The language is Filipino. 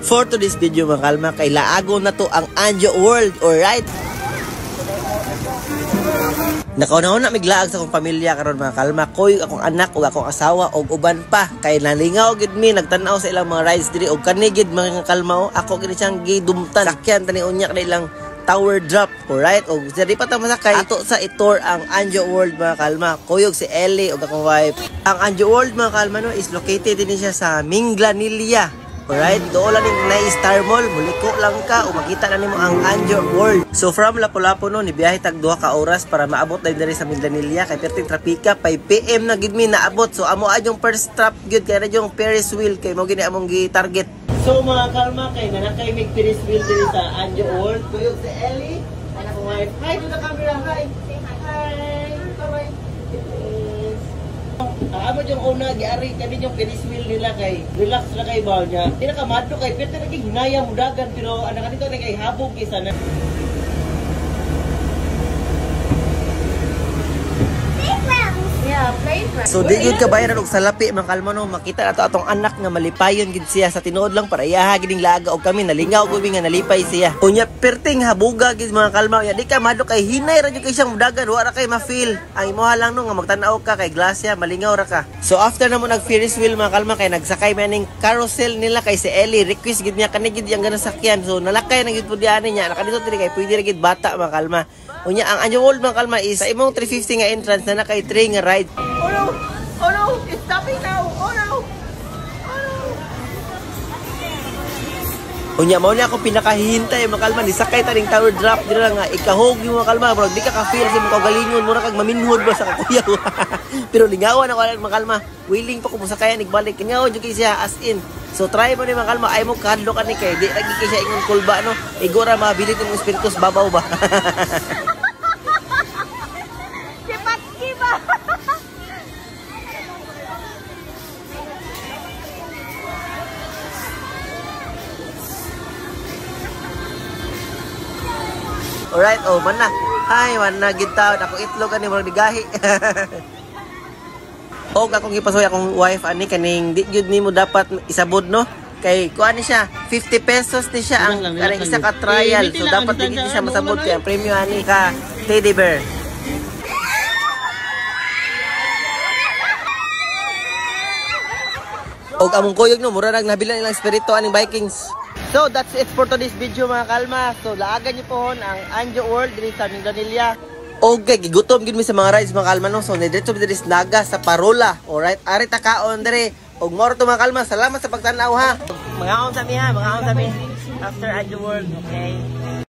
For today's video mga kalma, kay laago na to ang Anjo World, alright? Nakauna-una miglaag sa akong pamilya karon mga kalma, koy akong anak ug akong asawa og uban pa kay nalingaw gid mi nagtan-aw sa ilang mga rides diri og kanigid mga kalma ako gid siyang gidumtan sakyan tani unya kada ilang tower drop, alright? Og diri pa ta masakay ato sa itour ang Anjo World mga kalma. Kuyog si Ellie og akong wife. Ang Anjo World mga kalma no is located din siya sa Minglanilla. Alright, doon lang na Star Mall, muliko lang ka o makita na nimo ang Anjo World. So from Lapu-Lapu no, nibiyahe tag 2 ka oras para maabot na diri sa Minglanilla kay perting trapika 5 PM na gid mi naabot. So amo yung first stop gyud kay na yung Ferris wheel kay mo gini among gi-target. So mga kalma kay nanakay mig Ferris wheel diri sa Anjo World. Kuyog si Ellie, and akong wife. Hi to the camera, hi. Hi. Bye-bye. Amo yung una giari kani yung Ferris wheel nila kay relax na kay baw niya. Di na kamadto kay pwede na ginaya mo dagan pero ana kanito na kay habog isa na. So di gyud kabayaran og salapi mga kalma no, makita nato atong anak nga malipayon gid siya sa tinuod lang para iyaha giding laaga og kami nalingaw gud nga nalipay siya. Unya perting habuga gid mga kalma, ya di ka madto kay hinay ra gyud kay siyang mudagan wa ra kay ma-feel. Ang imuha lang no nga magtan-aw ka kay glasya malingaw ra ka. So after na mo nag Ferris wheel mga kalma kay nagsakay man ning carousel nila kay si Ellie request gid niya kani gid yang ganang sakyan. So nalakay na gid pud diani niya nakadito diri kay pwede ra gid bata mga kalma. Unya ang Anjo World mga kalma is sa imong 350 nga entrance na kay 3 nga ride. Oh no! Oh no! It's stopping now! Oh no! Oh no! Unya mo na ako pinakahihintay mga kalma, nisakay taning tower drop dira nga ikahog yung mga kalma, bro. Di ka ka-feel sa mga galingon mo na kag maminhod ba sa kakuyaw. Pero lingawan ako mga kalma. Willing pa ko musakayan igbalik. Lingaw jud kay siya as in. So try mo ni mga kalma, ay mo kadlo ka ni kay di lagi kay siya ingon kulba no. Igora mabilit ng espiritus babaw ba. Alright, oh, man na. Hi, man na gitawad. Ako itlog ani murag digahi. Og akong ipasuy akong wife ani kaning di gyud nimo dapat isabod no. Kay kuan ni siya 50 pesos ni siya ang kaning isa ka trial. So dapat di siya masabot kay ang premium ani ka teddy bear. Og among kuyog no mura nag nabilan ilang espiritu aning Vikings. So that's it for today's video mga kalma. So laagan niyo pohon ang Anjo World diri sa Minglanilla. Okay, gigutom gid mi sa mga rides mga kalma no. So diretso diri sa Naga sa Parola. Alright, ari ta kaon diri. Og more to mga kalma. Salamat sa pagtan-aw ha. Mga on sa mi ha, mga on sa mi after Anjo World, okay?